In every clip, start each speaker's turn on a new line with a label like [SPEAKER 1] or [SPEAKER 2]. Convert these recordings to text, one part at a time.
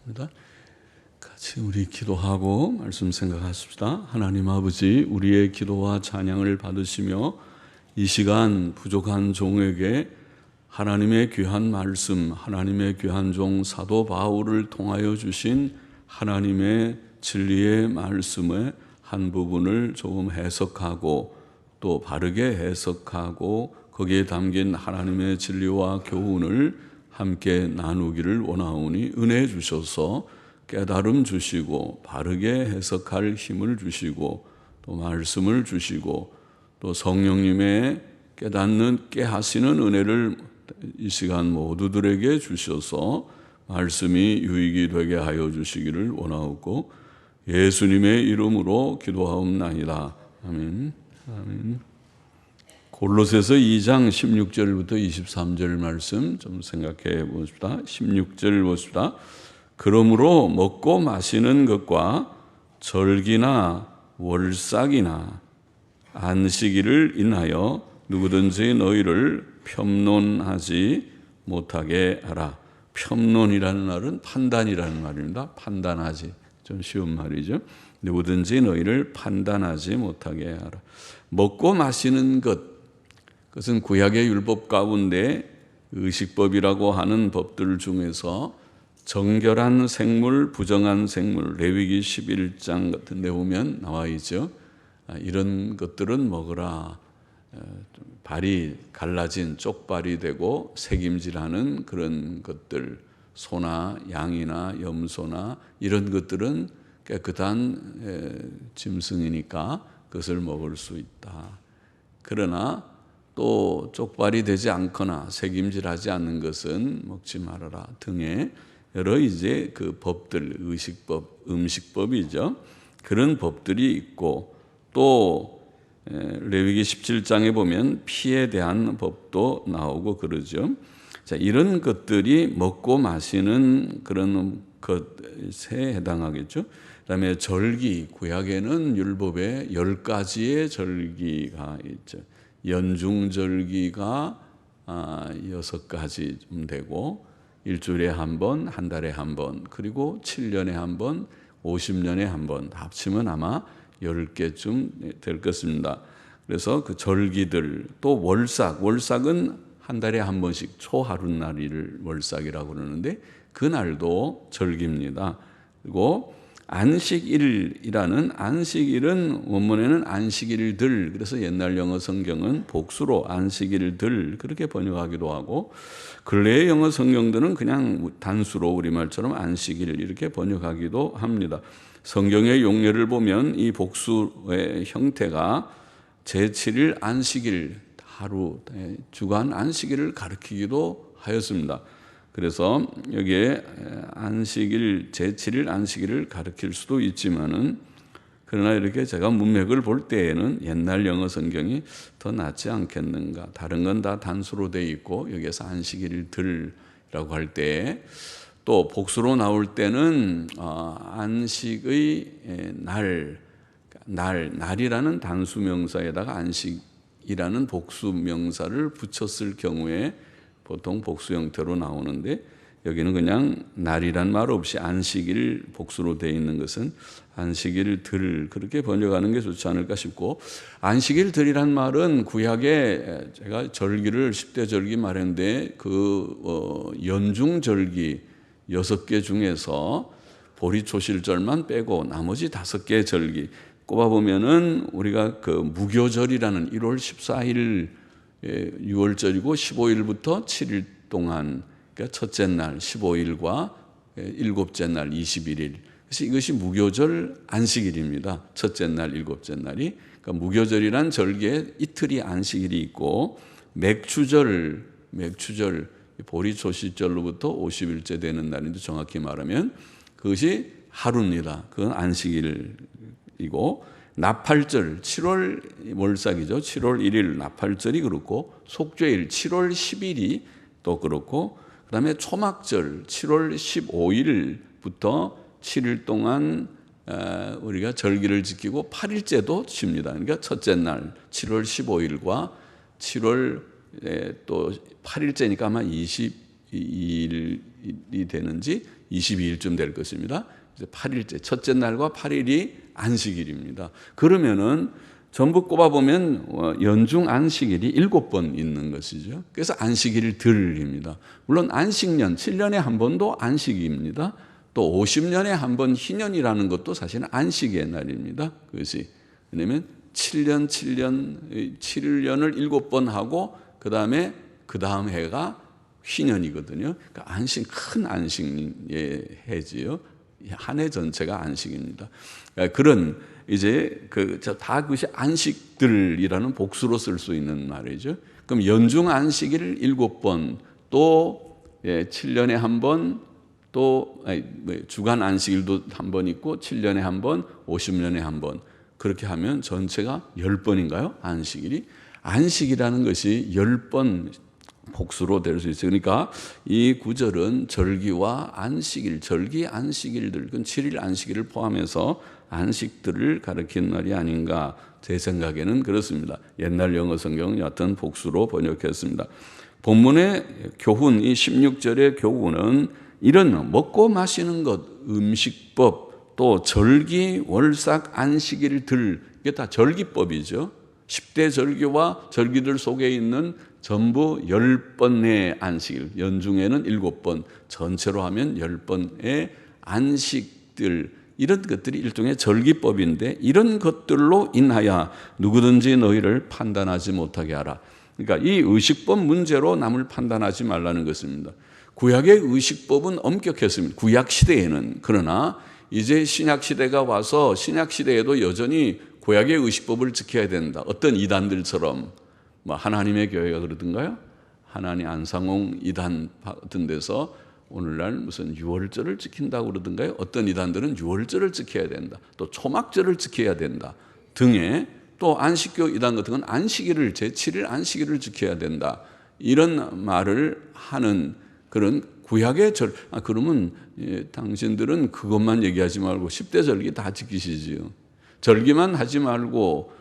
[SPEAKER 1] 합니다. 같이 우리 기도하고 말씀 생각하십시다. 하나님 아버지, 우리의 기도와 찬양을 받으시며 이 시간 부족한 종에게 하나님의 귀한 말씀, 하나님의 귀한 종 사도 바울을 통하여 주신 하나님의 진리의 말씀의 한 부분을 조금 해석하고 또 바르게 해석하고 거기에 담긴 하나님의 진리와 교훈을 함께 나누기를 원하오니 은혜 주셔서 깨달음 주시고 바르게 해석할 힘을 주시고 또 말씀을 주시고 또 성령님의 깨닫게 하시는 은혜를 이 시간 모두들에게 주셔서 말씀이 유익이 되게 하여 주시기를 원하옵고 예수님의 이름으로 기도하옵나이다. 아멘. 아멘. 골로새서 2장 16절부터 23절 말씀 좀 생각해 보십시다. 16절 보십시다. 그러므로 먹고 마시는 것과 절기나 월삭이나 안식일을 인하여 누구든지 너희를 편론하지 못하게 하라. 편론이라는 말은 판단이라는 말입니다. 판단하지. 좀 쉬운 말이죠. 누구든지 너희를 판단하지 못하게 하라. 먹고 마시는 그것은 구약의 율법 가운데 의식법이라고 하는 법들 중에서 정결한 생물, 부정한 생물, 레위기 11장 같은 데 보면 나와 있죠. 이런 것들은 먹으라. 발이 갈라진 쪽발이 되고 색임질하는 그런 것들, 소나 양이나 염소나 이런 것들은 깨끗한 짐승이니까 그것을 먹을 수 있다. 그러나 또 쪽발이 되지 않거나 색임질하지 않는 것은 먹지 말아라 등의 여러 이제 그 법들, 의식법, 음식법이죠. 그런 법들이 있고 또 레위기 17장에 보면 피에 대한 법도 나오고 그러죠. 자, 이런 것들이 먹고 마시는 그런 것에 해당하겠죠. 그다음에 절기, 구약에는 율법에 10가지의 절기가 있죠. 연중절기가 6가지 좀 되고 일주일에 한 번, 한 달에 한 번, 그리고 7년에 한 번, 50년에 한 번 다 합치면 아마 10개쯤 될 것입니다. 그래서 그 절기들, 또 월삭은 한 달에 한 번씩 초하룻날을 월삭이라고 그러는데 그날도 절기입니다. 그리고 안식일이라는 안식일은 원문에는 안식일들, 그래서 옛날 영어 성경은 복수로 안식일들 그렇게 번역하기도 하고 근래의 영어 성경들은 그냥 단수로 우리말처럼 안식일 이렇게 번역하기도 합니다. 성경의 용례를 보면 이 복수의 형태가 제7일 안식일 하루 주간 안식일을 가리키기도 하였습니다. 그래서 여기에 안식일, 제7일 안식일을 가리킬 수도 있지만은 그러나 이렇게 제가 문맥을 볼 때에는 옛날 영어 성경이 더 낫지 않겠는가. 다른 건 다 단수로 되어 있고 여기에서 안식일들이라고 할 때 또 복수로 나올 때는 안식의 날이라는 단수 명사에다가 안식이라는 복수 명사를 붙였을 경우에 보통 복수 형태로 나오는데 여기는 그냥 날이란 말 없이 안식일 복수로 되어 있는 것은 안식일들 그렇게 번역하는 게 좋지 않을까 싶고 안식일들이란 말은 구약에 제가 절기를 10대 절기 말했는데 그 연중절기 6개 중에서 보리초실절만 빼고 나머지 5개 절기 꼽아보면은 우리가 그 무교절이라는 1월 14일 6월절이고 15일부터 7일 동안 그러니까 첫째 날 15일과 일곱째 날 21일 그래서 이것이 무교절 안식일입니다. 첫째 날 일곱째 날이 그러니까 무교절이란 절기에 이틀이 안식일이 있고 맥추절 보리초실절로부터 50일째 되는 날인데 정확히 말하면 그것이 하루입니다. 그건 안식일이고 나팔절 7월 월삭이죠. 7월 1일 나팔절이 그렇고 속죄일 7월 10일이 또 그렇고 그다음에 초막절 7월 15일부터 7일 동안 우리가 절기를 지키고 8일째도 칩니다. 그러니까 첫째 날 7월 15일과 7월 또 8일째니까 아마 22일이 되는지 22일쯤 될 것입니다. 8일째, 첫째 날과 8일이 안식일입니다. 그러면은 전부 꼽아보면 연중 안식일이 7번 있는 것이죠. 그래서 안식일들입니다. 물론 안식년, 7년에 한 번도 안식입니다. 또 50년에 한 번 희년이라는 것도 사실은 안식의 날입니다. 그것이. 왜냐하면 7년을 7번 하고 그 다음 해가 희년이거든요. 그러니까 안식, 큰 안식의 해지요. 한 해 전체가 안식입니다. 그런 이제 다 그것이 안식들이라는 복수로 쓸 수 있는 말이죠. 그럼 연중 안식일 7번, 또 7년에 한 번, 또 주간 안식일도 한 번 있고 7년에 한 번, 50년에 한 번. 그렇게 하면 전체가 10번인가요? 안식일이. 안식이라는 것이 10번 복수로 될 수 있어요. 그러니까 이 구절은 절기와 안식일, 절기 안식일들, 그건 7일 안식일을 포함해서 안식들을 가리킨 말이 아닌가, 제 생각에는 그렇습니다. 옛날 영어 성경은 여하튼 복수로 번역했습니다. 본문의 교훈, 이 16절의 교훈은 이런 먹고 마시는 것, 음식법, 또 절기, 월삭, 안식일들, 이게 다 절기법이죠. 10대 절기와 절기들 속에 있는 전부 10번의 안식일, 연중에는 7번, 전체로 하면 10번의 안식들, 이런 것들이 일종의 절기법인데 이런 것들로 인하여 누구든지 너희를 판단하지 못하게 하라. 그러니까 이 의식법 문제로 남을 판단하지 말라는 것입니다. 구약의 의식법은 엄격했습니다. 구약 시대에는. 그러나 이제 신약 시대가 와서 신약 시대에도 여전히 구약의 의식법을 지켜야 된다. 어떤 이단들처럼 하나님의 교회가 그러던가요? 하나님 안상홍 이단 같은 데서 오늘날 무슨 유월절을 지킨다고 그러던가요? 어떤 이단들은 유월절을 지켜야 된다. 또 초막절을 지켜야 된다. 등의 또 안식교 이단 같은 건 안식일을 제7일 안식일을 지켜야 된다. 이런 말을 하는 그런 구약의 그러면 당신들은 그것만 얘기하지 말고 10대 절기 다 지키시지요. 절기만 하지 말고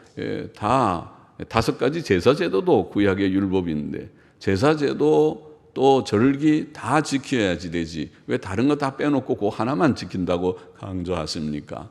[SPEAKER 1] 다 5가지 제사제도도 구약의 율법인데 제사제도 또 절기 다 지켜야지 되지. 왜 다른 거 다 빼놓고 그 하나만 지킨다고 강조하십니까?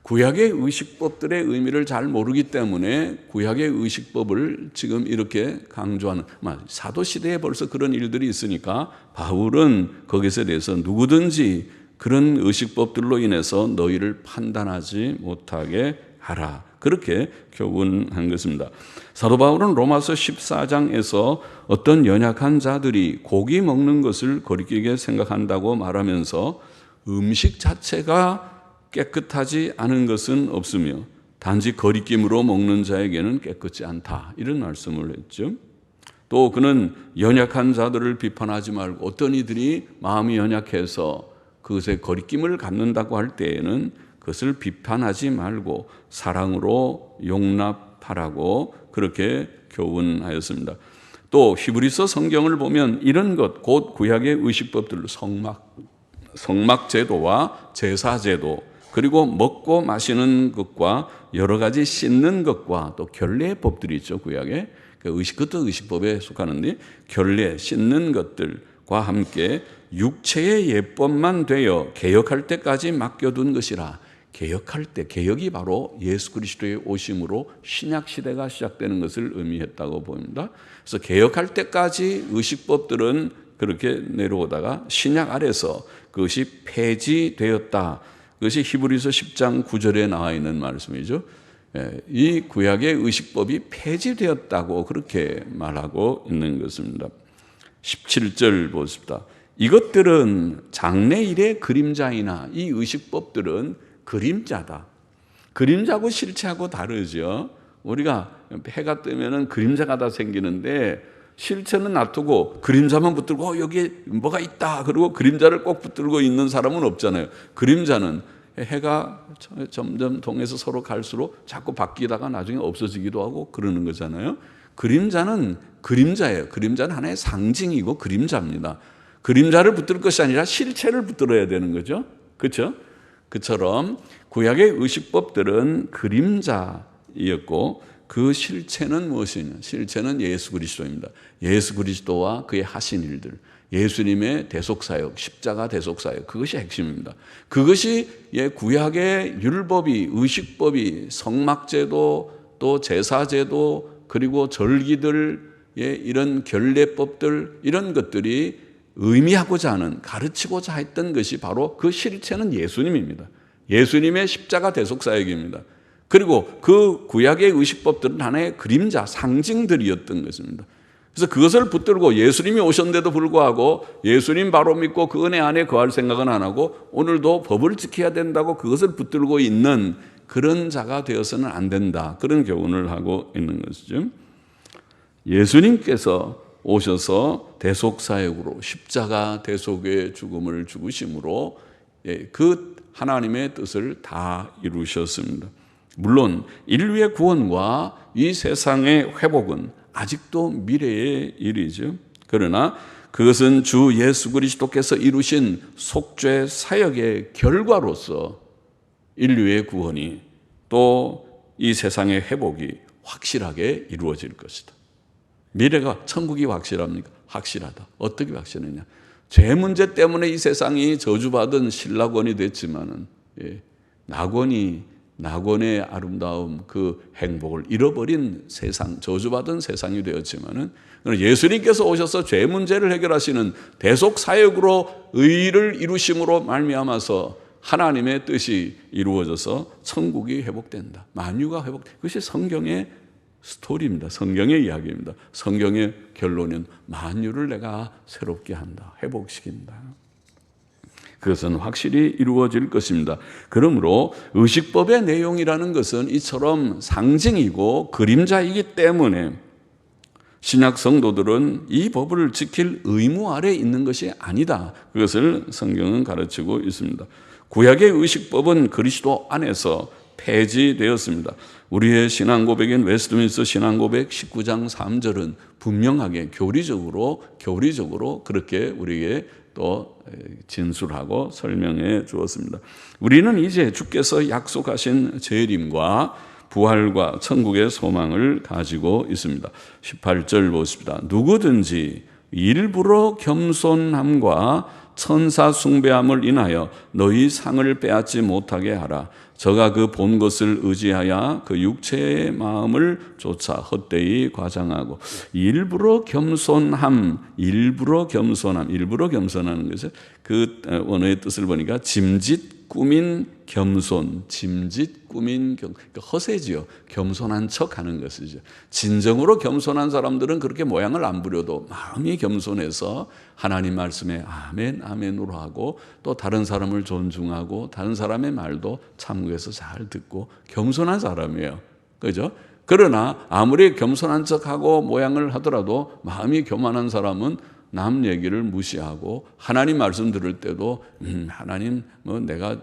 [SPEAKER 1] 구약의 의식법들의 의미를 잘 모르기 때문에 구약의 의식법을 지금 이렇게 강조하는, 사도시대에 벌써 그런 일들이 있으니까 바울은 거기서 대해서 누구든지 그런 의식법들로 인해서 너희를 판단하지 못하게 하라. 그렇게 교훈한 것입니다. 사도 바울은 로마서 14장에서 어떤 연약한 자들이 고기 먹는 것을 거리끼게 생각한다고 말하면서 음식 자체가 깨끗하지 않은 것은 없으며 단지 거리낌으로 먹는 자에게는 깨끗지 않다. 이런 말씀을 했죠. 또 그는 연약한 자들을 비판하지 말고 어떤 이들이 마음이 연약해서 그것에 거리낌을 갖는다고 할 때에는 그것을 비판하지 말고 사랑으로 용납하라고 그렇게 교훈하였습니다. 또 히브리서 성경을 보면 이런 것, 곧 구약의 의식법들, 성막제도와 제사제도, 그리고 먹고 마시는 것과 여러 가지 씻는 것과 또 결례의 법들이 있죠. 구약에. 그것도 의식법에 속하는데 결례, 씻는 것들과 함께 육체의 예법만 되어 개혁할 때까지 맡겨둔 것이라. 개혁할 때, 개혁이 바로 예수 그리스도의 오심으로 신약 시대가 시작되는 것을 의미했다고 봅니다. 그래서 개혁할 때까지 의식법들은 그렇게 내려오다가 신약 아래서 그것이 폐지되었다. 그것이 히브리서 10장 9절에 나와 있는 말씀이죠. 이 구약의 의식법이 폐지되었다고 그렇게 말하고 있는 것입니다. 17절 보십시다. 이것들은 장래일의 그림자이나 이 의식법들은 그림자다. 그림자고 실체하고 다르죠. 우리가 해가 뜨면은 그림자가 다 생기는데 실체는 놔두고 그림자만 붙들고 여기에 뭐가 있다 그리고 그림자를 꼭 붙들고 있는 사람은 없잖아요. 그림자는 해가 점점 동에서 서로 갈수록 자꾸 바뀌다가 나중에 없어지기도 하고 그러는 거잖아요. 그림자는 그림자예요. 그림자는 하나의 상징이고 그림자입니다. 그림자를 붙들 것이 아니라 실체를 붙들어야 되는 거죠. 그렇죠? 그처럼 구약의 의식법들은 그림자였고 그 실체는 무엇이냐? 실체는 예수 그리스도입니다. 예수 그리스도와 그의 하신 일들. 예수님의 대속사역, 십자가 대속사역, 그것이 핵심입니다. 그것이 구약의 율법이, 의식법이, 성막제도, 또 제사제도, 그리고 절기들, 이런 결례법들, 이런 것들이 의미하고자 하는, 가르치고자 했던 것이 바로 그 실체는 예수님입니다. 예수님의 십자가 대속사역입니다. 그리고 그 구약의 의식법들은 하나의 그림자, 상징들이었던 것입니다. 그래서 그것을 붙들고 예수님이 오셨는데도 불구하고 예수님 바로 믿고 그 은혜 안에 거할 생각은 안 하고 오늘도 법을 지켜야 된다고 그것을 붙들고 있는 그런 자가 되어서는 안 된다. 그런 교훈을 하고 있는 것이죠. 예수님께서 오셔서 대속사역으로 십자가 대속의 죽음을 죽으심으로 그 하나님의 뜻을 다 이루셨습니다. 물론 인류의 구원과 이 세상의 회복은 아직도 미래의 일이죠. 그러나 그것은 주 예수 그리스도께서 이루신 속죄 사역의 결과로서 인류의 구원이 또 이 세상의 회복이 확실하게 이루어질 것이다. 미래가, 천국이 확실합니까? 확실하다. 어떻게 확실하냐? 죄 문제 때문에 이 세상이 저주받은 신라권이 됐지만은 낙원의 아름다움, 그 행복을 잃어버린 세상, 저주받은 세상이 되었지만은 예수님께서 오셔서 죄 문제를 해결하시는 대속 사역으로 의를 이루심으로 말미암아서 하나님의 뜻이 이루어져서 천국이 회복된다. 만유가 회복된다. 그것이 성경의 스토리입니다. 성경의 이야기입니다. 성경의 결론은 만유를 내가 새롭게 한다. 회복시킨다. 그것은 확실히 이루어질 것입니다. 그러므로 의식법의 내용이라는 것은 이처럼 상징이고 그림자이기 때문에 신약 성도들은 이 법을 지킬 의무 아래 있는 것이 아니다. 그것을 성경은 가르치고 있습니다. 구약의 의식법은 그리스도 안에서 폐지되었습니다. 우리의 신앙 고백인 웨스트민스터 신앙 고백 19장 3절은 분명하게 교리적으로 그렇게 우리에게 또 진술하고 설명해 주었습니다. 우리는 이제 주께서 약속하신 재림과 부활과 천국의 소망을 가지고 있습니다. 18절 보십니다. 누구든지 일부러 겸손함과 천사 숭배함을 인하여 너희 상을 빼앗지 못하게 하라. 저가 그 본 것을 의지하여 그 육체의 마음을 쫓아 헛되이 과장하고 일부러 겸손하는 것은 그 원어의 뜻을 보니까 짐짓 꾸민 겸손, 그러니까 허세지요. 겸손한 척하는 것이죠. 진정으로 겸손한 사람들은 그렇게 모양을 안 부려도 마음이 겸손해서 하나님 말씀에 아멘, 아멘으로 하고 또 다른 사람을 존중하고 다른 사람의 말도 참고해서 잘 듣고 겸손한 사람이에요. 그죠? 그러나 아무리 겸손한 척하고 모양을 하더라도 마음이 교만한 사람은 남 얘기를 무시하고 하나님 말씀 들을 때도 하나님 내가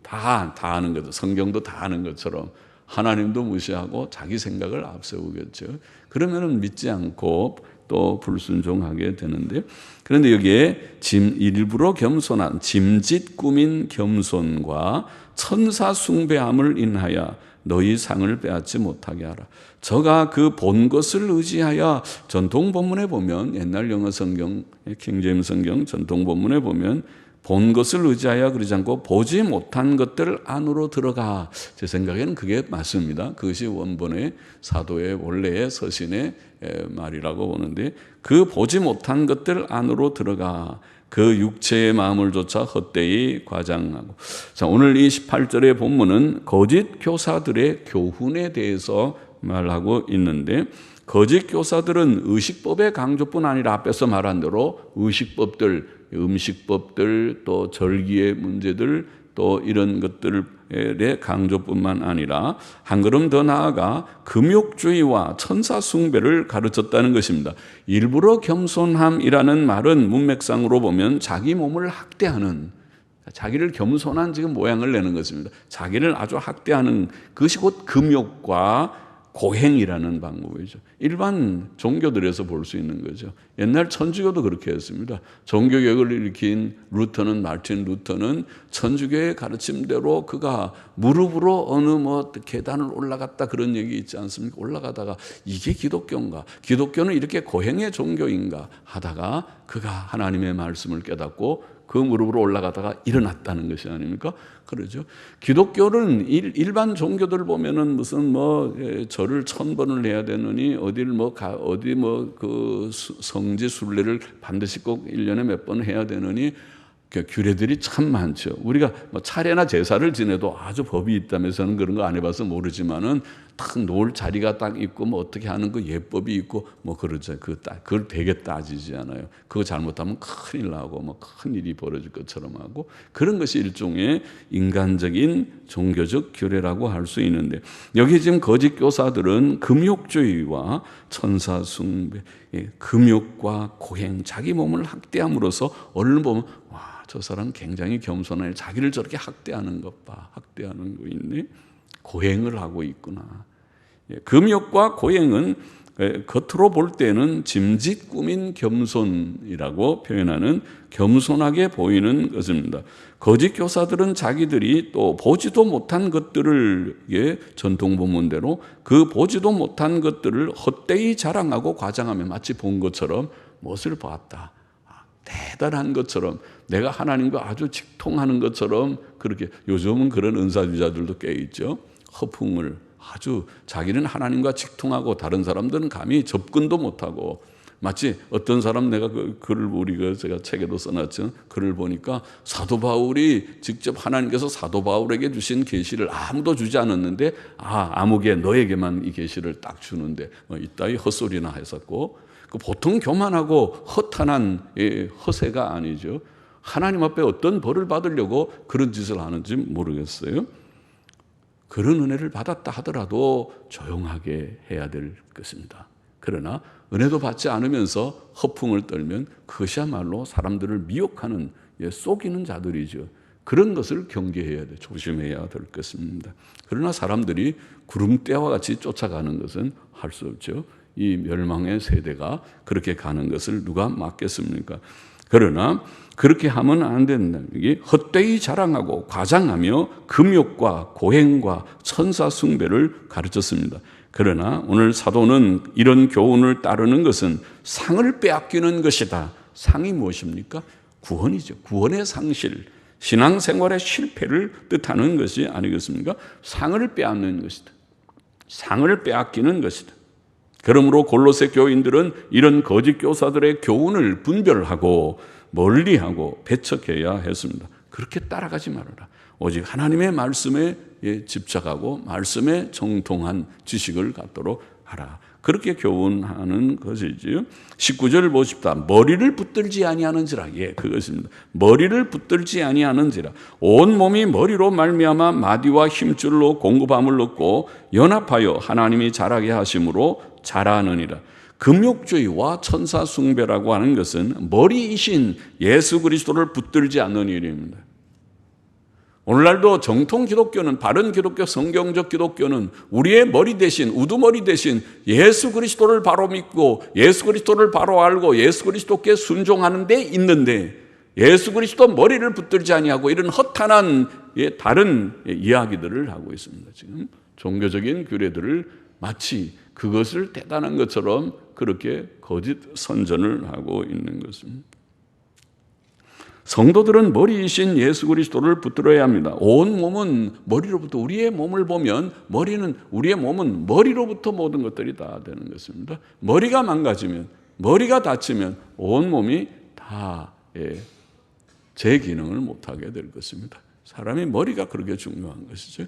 [SPEAKER 1] 다 아는 거죠. 성경도 다 아는 것처럼 하나님도 무시하고 자기 생각을 앞세우겠죠. 그러면은 믿지 않고 또 불순종하게 되는데, 그런데 여기에 일부러 겸손한 짐짓 꾸민 겸손과 천사 숭배함을 인하여 너희 상을 빼앗지 못하게 하라. 저가 그 본 것을 의지하여 전통 본문에 보면, 옛날 영어 성경 킹제임스 성경 전통 본문에 보면 본 것을 의지하여 그러지 않고 보지 못한 것들 안으로 들어가. 제 생각에는 그게 맞습니다. 그것이 원본의 사도의 원래의 서신의 말이라고 보는데, 그 보지 못한 것들 안으로 들어가. 그 육체의 마음을 조차 헛되이 과장하고. 자, 오늘 이 18절의 본문은 거짓 교사들의 교훈에 대해서 말하고 있는데, 거짓 교사들은 의식법의 강조뿐 아니라 앞에서 말한 대로 의식법들, 음식법들, 또 절기의 문제들, 또 이런 것들의 강조뿐만 아니라 한 걸음 더 나아가 금욕주의와 천사 숭배를 가르쳤다는 것입니다. 일부러 겸손함이라는 말은 문맥상으로 보면 자기 몸을 학대하는, 자기를 겸손한 지금 모양을 내는 것입니다. 자기를 아주 학대하는 것이 곧 금욕과 고행이라는 방법이죠. 일반 종교들에서 볼 수 있는 거죠. 옛날 천주교도 그렇게 했습니다. 종교개혁을 일으킨 마르틴 루터는 천주교의 가르침대로 그가 무릎으로 어느 계단을 올라갔다 그런 얘기 있지 않습니까? 올라가다가 이게 기독교인가? 기독교는 이렇게 고행의 종교인가? 하다가 그가 하나님의 말씀을 깨닫고 그 무릎으로 올라가다가 일어났다는 것이 아닙니까? 그러죠. 기독교는 일반 종교들 보면은 무슨 절을 1000번을 해야 되느니 그 성지 순례를 반드시 꼭 1년에 몇 번 해야 되느니 규례들이 참 많죠. 우리가 차례나 제사를 지내도 아주 법이 있다면서는 그런 거 안 해봐서 모르지만은 딱 놓을 자리가 딱 있고 어떻게 하는 그 예법이 있고 그러죠. 그걸 되게 따지지 않아요. 그거 잘못하면 큰일 나고 큰 일이 벌어질 것처럼 하고 그런 것이 일종의 인간적인 종교적 규례라고 할 수 있는데 여기 지금 거짓 교사들은 금욕주의와 천사 숭배, 금욕과 고행, 자기 몸을 학대함으로써 얼른 보면 와, 저 사람 굉장히 겸손해. 자기를 저렇게 학대하는 것 봐. 학대하는 거 있네. 고행을 하고 있구나. 금욕과 고행은 겉으로 볼 때는 짐짓 꾸민 겸손이라고 표현하는 겸손하게 보이는 것입니다. 거짓 교사들은 자기들이 또 보지도 못한 것들을 전통 본문대로 그 보지도 못한 것들을 헛되이 자랑하고 과장하며 마치 본 것처럼 무엇을 봤다. 대단한 것처럼 내가 하나님과 아주 직통하는 것처럼 그렇게 요즘은 그런 은사주자들도 꽤 있죠. 허풍을 아주 자기는 하나님과 직통하고 다른 사람들은 감히 접근도 못하고 마치 어떤 사람 내가 그 글을 제가 책에도 써놨죠. 글을 보니까 사도 바울이 직접 하나님께서 사도 바울에게 주신 계시를 아무도 주지 않았는데 아무개 너에게만 이 계시를 딱 주는데 이따위 헛소리나 했었고 보통 교만하고 허탄한 허세가 아니죠. 하나님 앞에 어떤 벌을 받으려고 그런 짓을 하는지 모르겠어요. 그런 은혜를 받았다 하더라도 조용하게 해야 될 것입니다. 그러나 은혜도 받지 않으면서 허풍을 떨면 그것이야말로 사람들을 미혹하는 속이는 자들이죠. 그런 것을 경계해야 돼, 조심해야 될 것입니다. 그러나 사람들이 구름대와 같이 쫓아가는 것은 할 수 없죠. 이 멸망의 세대가 그렇게 가는 것을 누가 막겠습니까? 그러나 그렇게 하면 안 된다. 이게 헛되이 자랑하고 과장하며 금욕과 고행과 천사 숭배를 가르쳤습니다. 그러나 오늘 사도는 이런 교훈을 따르는 것은 상을 빼앗기는 것이다. 상이 무엇입니까? 구원이죠. 구원의 상실, 신앙생활의 실패를 뜻하는 것이 아니겠습니까? 상을 빼앗는 것이다. 상을 빼앗기는 것이다. 그러므로 골로새 교인들은 이런 거짓 교사들의 교훈을 분별하고 멀리하고 배척해야 했습니다. 그렇게 따라가지 말아라. 오직 하나님의 말씀에 집착하고 말씀에 정통한 지식을 갖도록 하라. 그렇게 교훈하는 것이지요. 19절을 보십시다. 머리를 붙들지 아니하는지라. 그것입니다. 머리를 붙들지 아니하는지라. 온 몸이 머리로 말미암아 마디와 힘줄로 공급함을 얻고 연합하여 하나님이 자라게 하심으로 자라느니라. 금욕주의와 천사 숭배라고 하는 것은 머리이신 예수 그리스도를 붙들지 않는 일입니다. 오늘날도 정통 기독교는, 바른 기독교, 성경적 기독교는 우리의 머리 대신, 우두머리 대신 예수 그리스도를 바로 믿고 예수 그리스도를 바로 알고 예수 그리스도께 순종하는 데 있는데 예수 그리스도 머리를 붙들지 아니하고 이런 허탄한 다른 이야기들을 하고 있습니다. 지금 종교적인 규례들을 마치 그것을 대단한 것처럼 그렇게 거짓 선전을 하고 있는 것입니다. 성도들은 머리이신 예수 그리스도를 붙들어야 합니다. 온 몸은 머리로부터, 우리의 몸을 보면 우리의 몸은 머리로부터 모든 것들이 다 되는 것입니다. 머리가 망가지면, 머리가 다치면 온 몸이 다 제 기능을 못하게 될 것입니다. 사람이 머리가 그렇게 중요한 것이죠.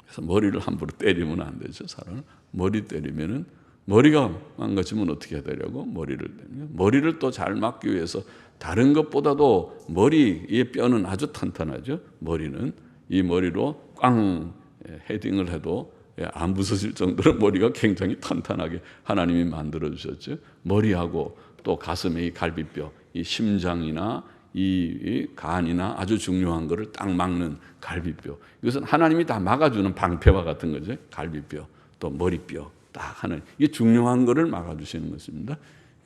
[SPEAKER 1] 그래서 머리를 함부로 때리면 안 되죠. 사람은 머리 때리면은 머리가 망가지면 어떻게 해야 되려고? 머리를 때리면 머리를 또 잘 막기 위해서 다른 것보다도 머리의 뼈는 아주 탄탄하죠. 머리는 이 머리로 꽝 헤딩을 해도 안 부서질 정도로 머리가 굉장히 탄탄하게 하나님이 만들어 주셨죠. 머리하고 또 가슴의 이 갈비뼈, 이 심장이나 이 간이나 아주 중요한 것을 딱 막는 갈비뼈. 이것은 하나님이 다 막아주는 방패와 같은 거죠. 갈비뼈. 또 머리뼈 딱 하는 이게 중요한 것을 막아주시는 것입니다.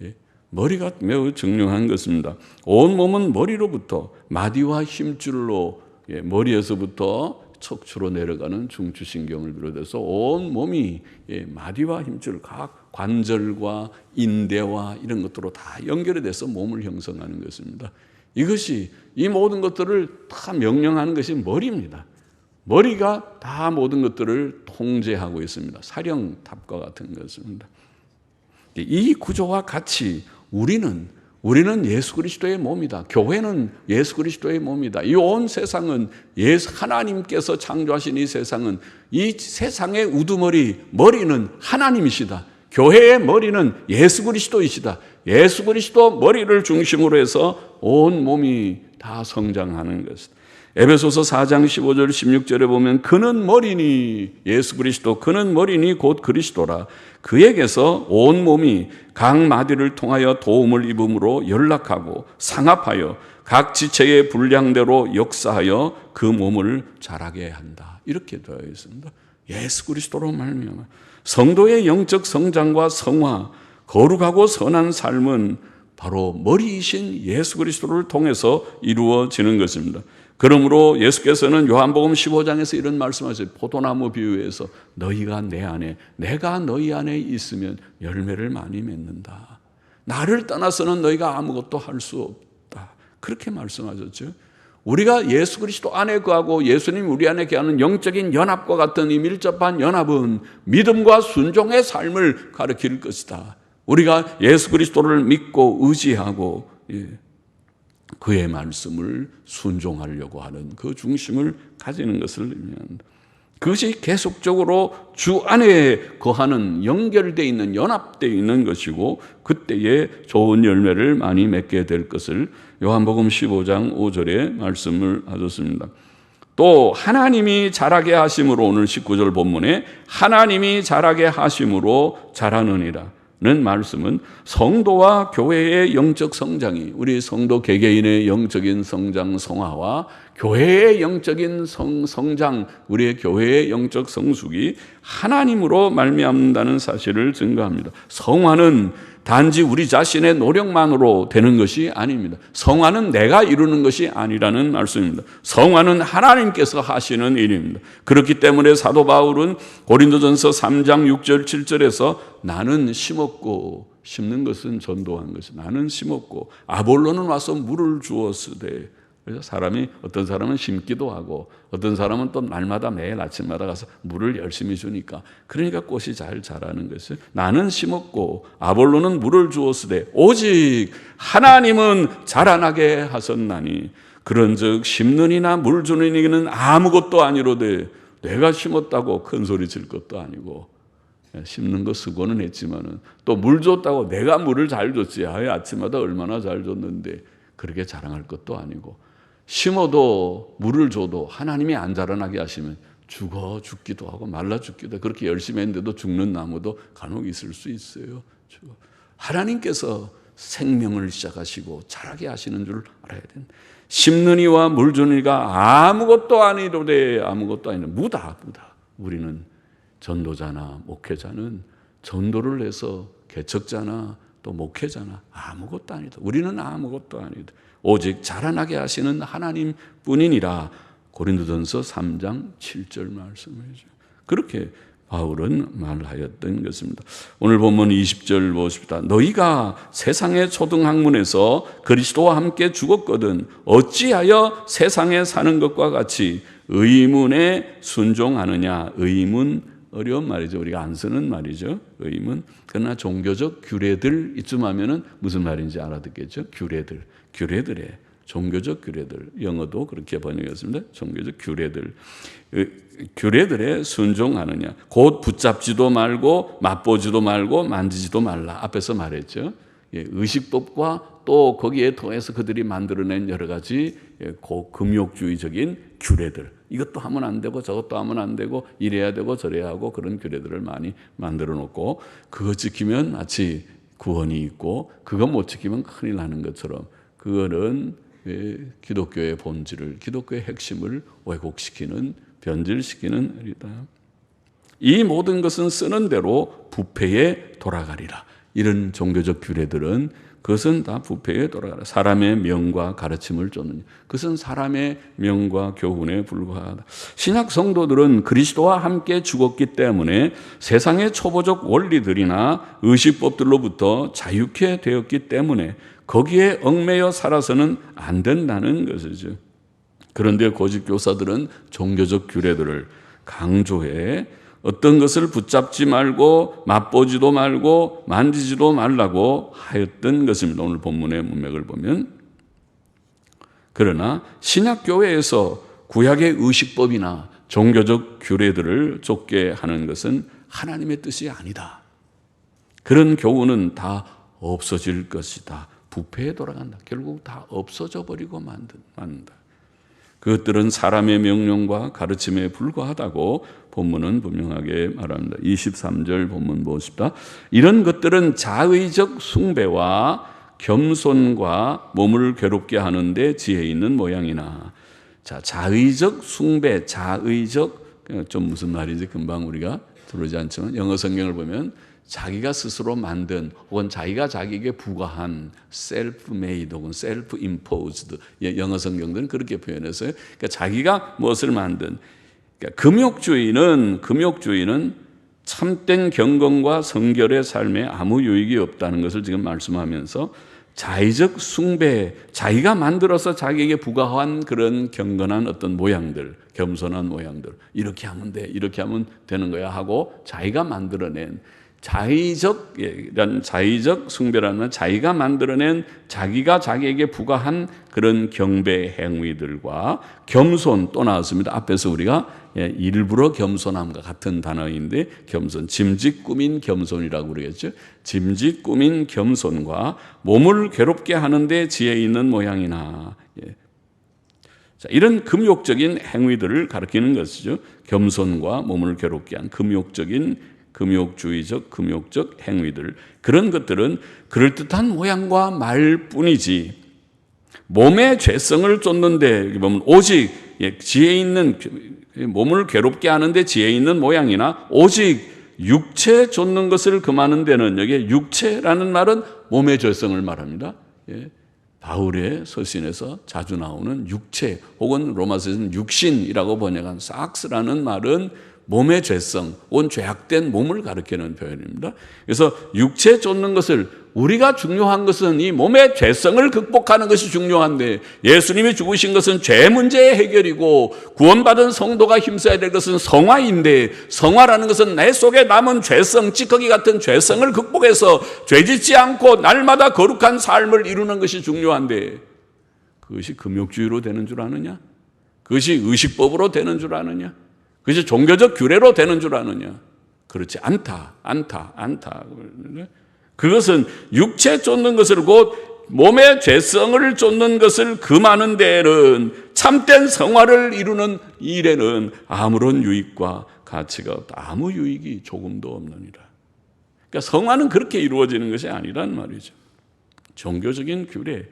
[SPEAKER 1] 예. 머리가 매우 중요한 것입니다. 온 몸은 머리로부터 마디와 힘줄로 머리에서부터 척추로 내려가는 중추신경을 비롯해서 온 몸이 마디와 힘줄 각 관절과 인대와 이런 것들로 다 연결이 돼서 몸을 형성하는 것입니다. 이것이 이 모든 것들을 다 명령하는 것이 머리입니다. 머리가 다 모든 것들을 통제하고 있습니다. 사령탑과 같은 것입니다. 이 구조와 같이 우리는 예수 그리스도의 몸이다. 교회는 예수 그리스도의 몸이다. 이 온 세상은 하나님께서 창조하신 이 세상은 이 세상의 우두머리, 머리는 하나님이시다. 교회의 머리는 예수 그리스도이시다. 예수 그리스도 머리를 중심으로 해서 온 몸이 다 성장하는 것이다. 에베소서 4장 15절 16절에 보면 그는 머리니 예수 그리스도 그는 머리니 곧 그리스도라. 그에게서 온 몸이 각 마디를 통하여 도움을 입음으로 연락하고 상합하여 각 지체의 분량대로 역사하여 그 몸을 자라게 한다. 이렇게 되어 있습니다. 예수 그리스도로 말미암아 성도의 영적 성장과 성화, 거룩하고 선한 삶은 바로 머리이신 예수 그리스도를 통해서 이루어지는 것입니다. 그러므로 예수께서는 요한복음 15장에서 이런 말씀하세요. 포도나무 비유에서 너희가 내 안에, 내가 너희 안에 있으면 열매를 많이 맺는다. 나를 떠나서는 너희가 아무것도 할 수 없다. 그렇게 말씀하셨죠. 우리가 예수 그리스도 안에 거하고 예수님 우리 안에 거하는 영적인 연합과 같은 이 밀접한 연합은 믿음과 순종의 삶을 가르칠 것이다. 우리가 예수 그리스도를 믿고 의지하고 그의 말씀을 순종하려고 하는 그 중심을 가지는 것을 의미합니다. 그것이 계속적으로 주 안에 거하는 연결되어 있는 연합되어 있는 것이고 그때에 좋은 열매를 많이 맺게 될 것을 요한복음 15장 5절에 말씀을 하셨습니다. 또 하나님이 자라게 하심으로 오늘 19절 본문에 하나님이 자라게 하심으로 자라느니라 는 말씀은 성도와 교회의 영적 성장이 우리 성도 개개인의 영적인 성장 성화와 교회의 영적인 성장 우리의 교회의 영적 성숙이 하나님으로 말미암는다는 사실을 증거합니다. 성화는 단지 우리 자신의 노력만으로 되는 것이 아닙니다. 성화는 내가 이루는 것이 아니라는 말씀입니다. 성화는 하나님께서 하시는 일입니다. 그렇기 때문에 사도 바울은 고린도전서 3장 6절 7절에서 나는 심었고 심는 것은 전도한 것이 나는 심었고 아볼로는 와서 물을 주었으되 그래서 어떤 사람은 심기도 하고 어떤 사람은 또 날마다 매일 아침마다 가서 물을 열심히 주니까 그러니까 꽃이 잘 자라는 것이죠. 나는 심었고 아볼로는 물을 주었으되 오직 하나님은 자라나게 하셨나니 그런즉 심는 이나 물 주는 이는 아무것도 아니로되 내가 심었다고 큰 소리 칠 것도 아니고 심는 거 수고는 했지만은 또 물 줬다고 내가 물을 잘 줬지 아침마다 얼마나 잘 줬는데 그렇게 자랑할 것도 아니고 심어도 물을 줘도 하나님이 안 자라나게 하시면 죽기도 하고 말라 죽기도 하고 그렇게 열심히 했는데도 죽는 나무도 간혹 있을 수 있어요. 하나님께서 생명을 시작하시고 자라게 하시는 줄 알아야 된다. 심는 이와 물 주는 이가 아무것도 아니로되 아무것도 아니라 무다. 우리는 전도자나 목회자는 전도를 해서 개척자나 또 목회자나 아무것도 아니다. 우리는 아무것도 아니다. 오직 자라나게 하시는 하나님 뿐이니라. 고린도전서 3장 7절 말씀이죠. 그렇게 바울은 말하였던 것입니다. 오늘 본문 20절 보십시다. 너희가 세상의 초등학문에서 그리스도와 함께 죽었거든 어찌하여 세상에 사는 것과 같이 의문에 순종하느냐. 의문 어려운 말이죠. 우리가 안 쓰는 말이죠. 의문. 그러나 종교적 규례들 이쯤 하면은 무슨 말인지 알아듣겠죠. 규례들의 종교적 규례들. 영어도 그렇게 번역했습니다. 종교적 규례들에 순종하느냐. 곧 붙잡지도 말고 맛보지도 말고 만지지도 말라. 앞에서 말했죠. 의식법과 또 거기에 더해서 그들이 만들어낸 여러 가지 금욕주의적인 규례들. 이것도 하면 안 되고 저것도 하면 안 되고 이래야 되고 저래야 하고 그런 규례들을 많이 만들어 놓고 그거 지키면 마치 구원이 있고 그거 못 지키면 큰일 나는 것처럼 그거는 기독교의 본질을 기독교의 핵심을 왜곡시키는 변질시키는 일이다. 이 모든 것은 쓰는 대로 부패에 돌아가리라. 이런 종교적 규례들은 그것은 다 부패에 돌아가라. 사람의 명과 가르침을 쫓는, 그것은 사람의 명과 교훈에 불과하다. 신약 성도들은 그리스도와 함께 죽었기 때문에 세상의 초보적 원리들이나 의식법들로부터 자유케 되었기 때문에 거기에 얽매여 살아서는 안 된다는 것이죠. 그런데 고집 교사들은 종교적 규례들을 강조해 어떤 것을 붙잡지 말고 맛보지도 말고 만지지도 말라고 하였던 것입니다. 오늘 본문의 문맥을 보면. 그러나 신약교회에서 구약의 의식법이나 종교적 규례들을 쫓게 하는 것은 하나님의 뜻이 아니다. 그런 교훈은 다 없어질 것이다. 부패에 돌아간다. 결국 다 없어져 버리고 만든다. 그것들은 사람의 명령과 가르침에 불과하다고 본문은 분명하게 말합니다. 23절 본문 보십시다. 이런 것들은 자의적 숭배와 겸손과 몸을 괴롭게 하는데 지혜 있는 모양이나. 자, 자의적 숭배, 자의적, 좀 무슨 말인지 금방 우리가 들어오지 않지만 영어 성경을 보면 자기가 스스로 만든 혹은 자기가 자기에게 부과한 self-made 혹은 self-imposed, 영어 성경들은 그렇게 표현했어요. 그러니까 자기가 무엇을 만든, 그러니까 금욕주의는 참된 경건과 성결의 삶에 아무 유익이 없다는 것을 지금 말씀하면서 자의적 숭배, 자기가 만들어서 자기에게 부과한 그런 경건한 어떤 모양들, 겸손한 모양들, 이렇게 하면 돼, 이렇게 하면 되는 거야 하고 자기가 만들어낸 자의적 숭배라는 자기가 만들어낸 자기가 자기에게 부과한 그런 경배 행위들과 겸손 또 나왔습니다. 앞에서 우리가 일부러 겸손함과 같은 단어인데 겸손, 짐짓 꾸민 겸손이라고 그러겠죠. 짐짓 꾸민 겸손과 몸을 괴롭게 하는데 지혜 있는 모양이나. 자, 이런 금욕적인 행위들을 가리키는 것이죠. 겸손과 몸을 괴롭게 한 금욕적 행위들, 그런 것들은 그럴듯한 모양과 말뿐이지 몸의 죄성을 쫓는데, 여기 보면 오직 지혜 있는, 몸을 괴롭게 하는데 지혜 있는 모양이나 오직 육체 쫓는 것을 금하는 데는, 여기에 육체라는 말은 몸의 죄성을 말합니다. 바울의 서신에서 자주 나오는 육체 혹은 로마서에서는 육신이라고 번역한 삭스라는 말은 몸의 죄성, 온 죄악된 몸을 가리키는 표현입니다. 그래서 육체 쫓는 것을, 우리가 중요한 것은 이 몸의 죄성을 극복하는 것이 중요한데, 예수님이 죽으신 것은 죄 문제의 해결이고 구원받은 성도가 힘써야 될 것은 성화인데, 성화라는 것은 내 속에 남은 죄성, 찌꺼기 같은 죄성을 극복해서 죄짓지 않고 날마다 거룩한 삶을 이루는 것이 중요한데, 그것이 금욕주의로 되는 줄 아느냐? 그것이 의식법으로 되는 줄 아느냐? 그것이 종교적 규례로 되는 줄 아느냐? 그렇지 않다. 그것은 육체 쫓는 것을, 곧 몸의 죄성을 쫓는 것을 금하는 데에는, 참된 성화를 이루는 일에는 아무런 유익과 가치가 없다. 아무 유익이 조금도 없느니라. 그러니까 성화는 그렇게 이루어지는 것이 아니란 말이죠. 종교적인 규례,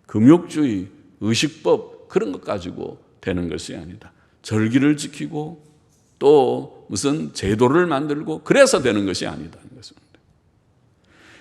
[SPEAKER 1] 금욕주의, 의식법, 그런 것 가지고 되는 것이 아니다. 절기를 지키고 또 무슨 제도를 만들고 그래서 되는 것이 아니다는 것입니다.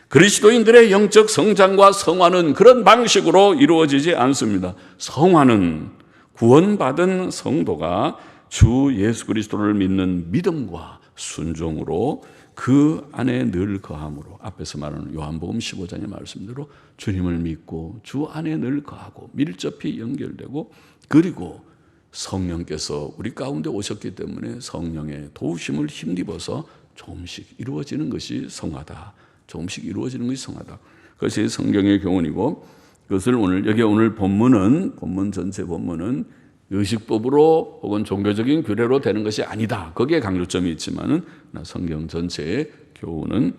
[SPEAKER 1] 그리스도인들의 영적 성장과 성화는 그런 방식으로 이루어지지 않습니다. 성화는 구원받은 성도가 주 예수 그리스도를 믿는 믿음과 순종으로 그 안에 늘 거함으로, 앞에서 말하는 요한복음 15장의 말씀대로 주님을 믿고 주 안에 늘 거하고 밀접히 연결되고, 그리고 성령께서 우리 가운데 오셨기 때문에 성령의 도우심을 힘입어서 조금씩 이루어지는 것이 성화다. 조금씩 이루어지는 것이 성화다. 그것이 성경의 교훈이고, 그것을 오늘 본문 전체 본문은 의식법으로 혹은 종교적인 규례로 되는 것이 아니다. 거기에 강조점이 있지만은 성경 전체의 교훈은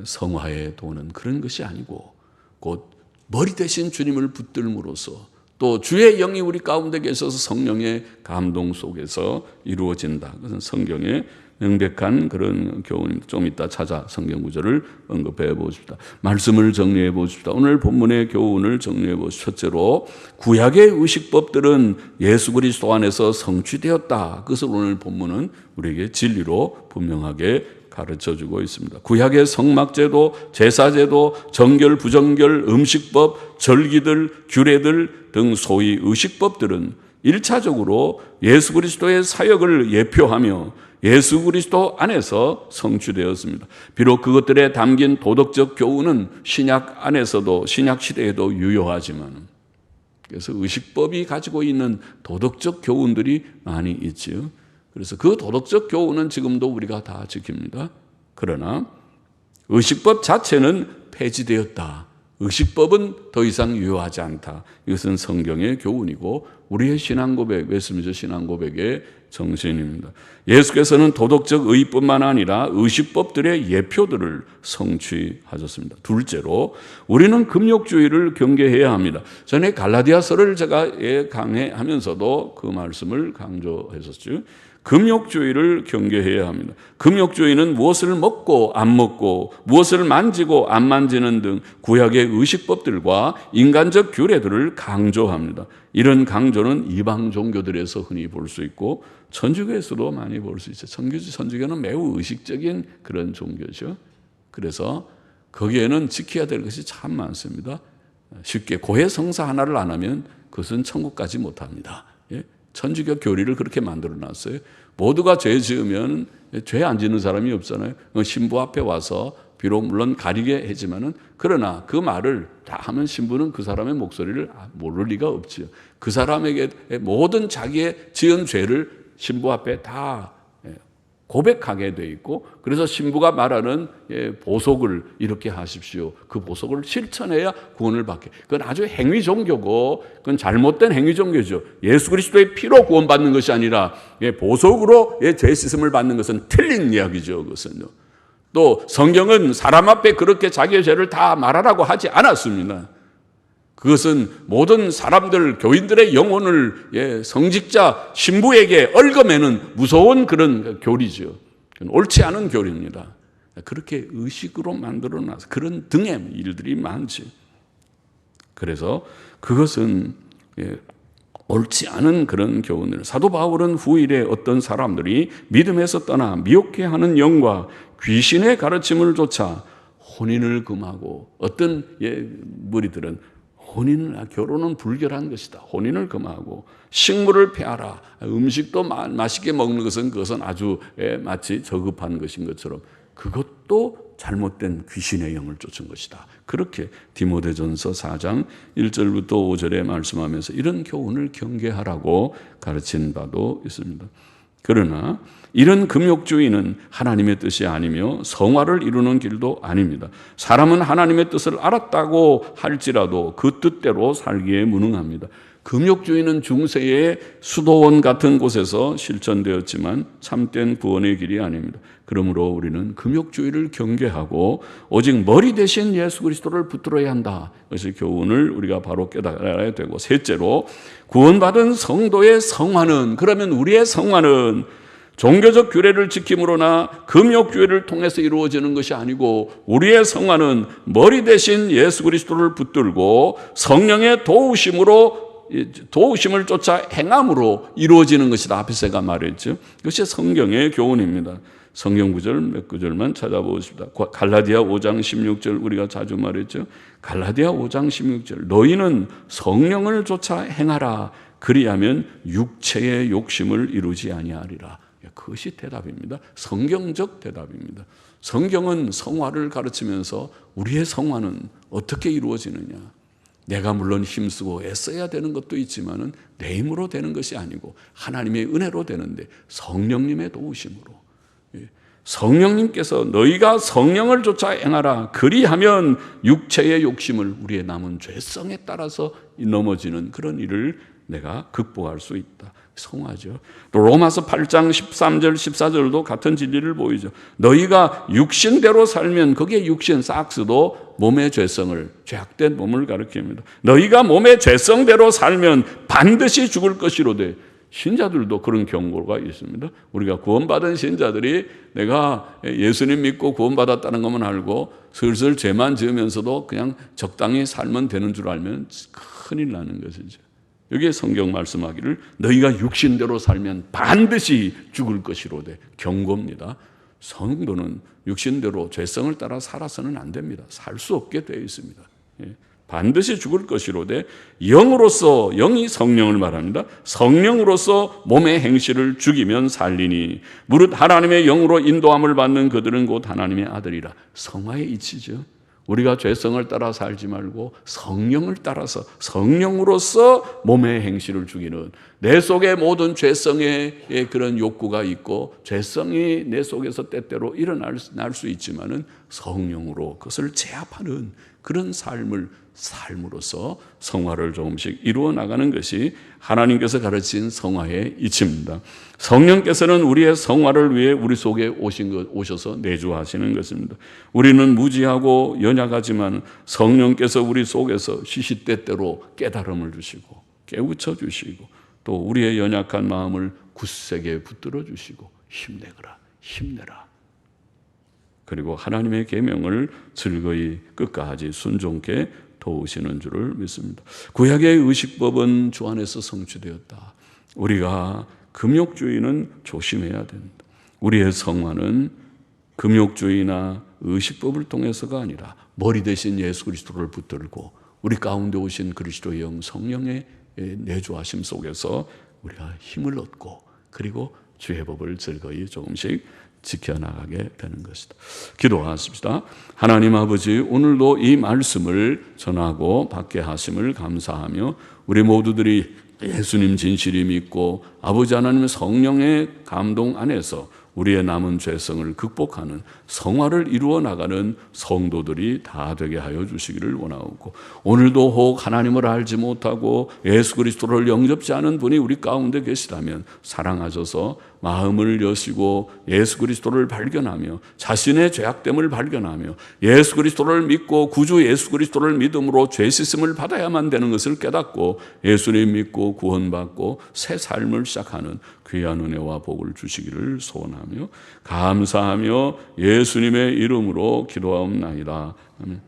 [SPEAKER 1] 성화에 도는 그런 것이 아니고, 곧 머리 대신 주님을 붙들므로써 또 주의 영이 우리 가운데 계셔서 성령의 감동 속에서 이루어진다. 그것은 성경의 명백한 그런 교훈입니다. 좀 이따 찾아 성경 구절을 언급해 보십시다. 말씀을 정리해 보십시다. 오늘 본문의 교훈을 정리해 보십시다. 첫째로 구약의 의식법들은 예수 그리스도 안에서 성취되었다. 그것을 오늘 본문은 우리에게 진리로 분명하게 가르쳐주고 있습니다. 구약의 성막제도, 제사제도, 정결, 부정결, 음식법, 절기들, 규례들 등 소위 의식법들은 1차적으로 예수 그리스도의 사역을 예표하며 예수 그리스도 안에서 성취되었습니다. 비록 그것들에 담긴 도덕적 교훈은 신약 안에서도 신약 시대에도 유효하지만, 그래서 의식법이 가지고 있는 도덕적 교훈들이 많이 있지요. 그래서 그 도덕적 교훈은 지금도 우리가 다 지킵니다. 그러나 의식법 자체는 폐지되었다. 의식법은 더 이상 유효하지 않다. 이것은 성경의 교훈이고 우리의 신앙 고백, 웨스민스터 신앙 고백의 정신입니다. 예수께서는 도덕적 의뿐만 아니라 의식법들의 예표들을 성취하셨습니다. 둘째로 우리는 금욕주의를 경계해야 합니다. 전에 갈라디아서를 제가 강해하면서도 그 말씀을 강조했었죠. 금욕주의를 경계해야 합니다. 금욕주의는 무엇을 먹고 안 먹고 무엇을 만지고 안 만지는 등 구약의 의식법들과 인간적 규례들을 강조합니다. 이런 강조는 이방 종교들에서 흔히 볼 수 있고 천주교에서도 많이 볼 수 있어요. 천주교는 매우 의식적인 그런 종교죠. 그래서 거기에는 지켜야 될 것이 참 많습니다. 쉽게 고해 성사 하나를 안 하면 그것은 천국 가지 못합니다. 천주교 교리를 그렇게 만들어놨어요. 모두가 죄 지으면 죄 안 짓는 사람이 없잖아요. 신부 앞에 와서 비록 물론 가리게 하지만은 그러나 그 말을 다 하면 신부는 그 사람의 목소리를 모를 리가 없지요. 그 사람에게 모든 자기의 지은 죄를 신부 앞에 다 고백하게 돼 있고, 그래서 신부가 말하는 보석을 이렇게 하십시오. 그 보석을 실천해야 구원을 받게. 그건 아주 행위 종교고, 그건 잘못된 행위 종교죠. 예수 그리스도의 피로 구원받는 것이 아니라 보석으로 죄 씻음을 받는 것은 틀린 이야기죠. 그것은요. 또 성경은 사람 앞에 그렇게 자기의 죄를 다 말하라고 하지 않았습니다. 그것은 모든 사람들, 교인들의 영혼을 성직자 신부에게 얽어매는 무서운 그런 교리죠. 옳지 않은 교리입니다. 그렇게 의식으로 만들어놔서 그런 등의 일들이 많지. 그래서 그것은 옳지 않은 그런 교훈을, 사도 바울은 후일에 어떤 사람들이 믿음에서 떠나 미혹해 하는 영과 귀신의 가르침을 쫓아 혼인을 금하고, 어떤 무리들은 결혼은 불결한 것이다. 혼인을 금하고 식물을 폐하라. 음식도 맛있게 먹는 것은 그것은 아주 마치 저급한 것인 것처럼 그것도 잘못된 귀신의 영을 쫓은 것이다. 그렇게 디모데전서 4장 1절부터 5절에 말씀하면서 이런 교훈을 경계하라고 가르친 바도 있습니다. 그러나 이런 금욕주의는 하나님의 뜻이 아니며 성화를 이루는 길도 아닙니다. 사람은 하나님의 뜻을 알았다고 할지라도 그 뜻대로 살기에 무능합니다. 금욕주의는 중세의 수도원 같은 곳에서 실천되었지만 참된 구원의 길이 아닙니다. 그러므로 우리는 금욕주의를 경계하고 오직 머리 대신 예수 그리스도를 붙들어야 한다. 그것의 교훈을 우리가 바로 깨달아야 되고, 셋째로 구원받은 성도의 성화는, 그러면 우리의 성화는 종교적 규례를 지킴으로나 금욕주의를 통해서 이루어지는 것이 아니고, 우리의 성화는 머리 대신 예수 그리스도를 붙들고 성령의 도우심을 쫓아 행함으로 이루어지는 것이다. 앞에서 제가 말했죠. 그것이 성경의 교훈입니다. 성경 구절 몇 구절만 찾아보십시다. 갈라디아 5장 16절 우리가 자주 말했죠. 갈라디아 5장 16절 너희는 성령을 쫓아 행하라. 그리하면 육체의 욕심을 이루지 아니하리라. 그것이 대답입니다. 성경적 대답입니다. 성경은 성화를 가르치면서 우리의 성화는 어떻게 이루어지느냐. 내가 물론 힘쓰고 애써야 되는 것도 있지만은 내 힘으로 되는 것이 아니고 하나님의 은혜로 되는데 성령님의 도우심으로. 성령님께서 너희가 성령을 쫓아 행하라. 그리하면 육체의 욕심을, 우리의 남은 죄성에 따라서 넘어지는 그런 일을 내가 극복할 수 있다. 성화죠. 또 로마서 8장 13절 14절도 같은 진리를 보이죠. 너희가 육신대로 살면, 거기에 육신 삭스도 몸의 죄성을, 죄악된 몸을 가리킵니다. 너희가 몸의 죄성대로 살면 반드시 죽을 것이로되 신자들도 그런 경고가 있습니다. 우리가 구원받은 신자들이 내가 예수님 믿고 구원받았다는 것만 알고 슬슬 죄만 지으면서도 그냥 적당히 살면 되는 줄 알면 큰일 나는 것이죠. 여기에 성경 말씀하기를 너희가 육신대로 살면 반드시 죽을 것이로되 경고입니다. 성도는 육신대로 죄성을 따라 살아서는 안 됩니다. 살 수 없게 되어 있습니다. 반드시 죽을 것이로되 영으로서, 영이 성령을 말합니다. 성령으로서 몸의 행실을 죽이면 살리니 무릇 하나님의 영으로 인도함을 받는 그들은 곧 하나님의 아들이라. 성화의 이치죠. 우리가 죄성을 따라 살지 말고 성령을 따라서 성령으로서 몸의 행실을 죽이는, 내 속에 모든 죄성의 그런 욕구가 있고 죄성이 내 속에서 때때로 일어날 수 있지만은 성령으로 그것을 제압하는 그런 삶으로서 성화를 조금씩 이루어 나가는 것이 하나님께서 가르친 성화의 이치입니다. 성령께서는 우리의 성화를 위해 우리 속에 오셔서 내주하시는 것입니다. 우리는 무지하고 연약하지만 성령께서 우리 속에서 시시때때로 깨달음을 주시고 깨우쳐 주시고 또 우리의 연약한 마음을 굳세게 붙들어 주시고 힘내라. 그리고 하나님의 계명을 즐거이 끝까지 순종케 도우시는 줄을 믿습니다. 구약의 의식법은 주 안에서 성취되었다. 우리가 금욕주의는 조심해야 됩니다. 우리의 성화는 금욕주의나 의식법을 통해서가 아니라 머리 대신 예수 그리스도를 붙들고 우리 가운데 오신 그리스도의 영 성령의 내주하심 속에서 우리가 힘을 얻고 그리고 주의 법을 즐거이 조금씩 지켜나가게 되는 것이다. 기도하십시다. 하나님 아버지, 오늘도 이 말씀을 전하고 받게 하심을 감사하며 우리 모두들이 예수님 진실이 믿고 아버지 하나님의 성령의 감동 안에서 우리의 남은 죄성을 극복하는 성화를 이루어 나가는 성도들이 다 되게 하여 주시기를 원하옵고, 오늘도 혹 하나님을 알지 못하고 예수 그리스도를 영접지 않은 분이 우리 가운데 계시다면 사랑하셔서 마음을 여시고 예수 그리스도를 발견하며 자신의 죄악됨을 발견하며 예수 그리스도를 믿고 구주 예수 그리스도를 믿음으로 죄 씻음을 받아야만 되는 것을 깨닫고 예수님 믿고 구원받고 새 삶을 시작하는 귀한 은혜와 복을 주시기를 소원하며 감사하며 예수님의 이름으로 기도하옵나이다. 아멘.